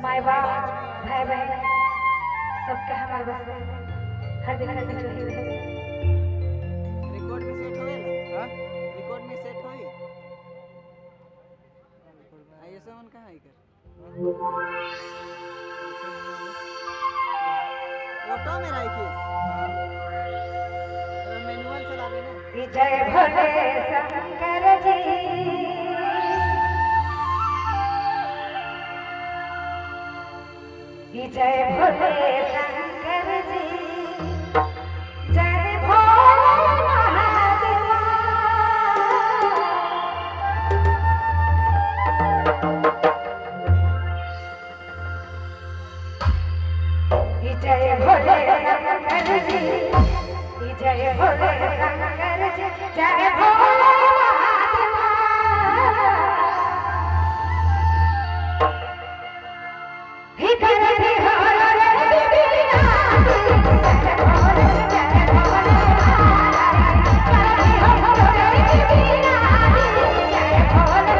माय बाप भाई बहन सबके हमारे बस हर दिन जो है रिकॉर्ड में सेट होएला। हां रिकॉर्ड में सेट होई ऐसा मन कहां है कर ऑटो में रखिए। तेरा मैनुअल चलावे ना। जय भोले शंकर जी जय भोले शंकर जी जय भोले महादेवा जय भोले शंकर जी जय भोले शंकर जी जय भोले महादेवा ही करती हो रे बीना जय भोले जय भोले करती हो रे बीना जय भोले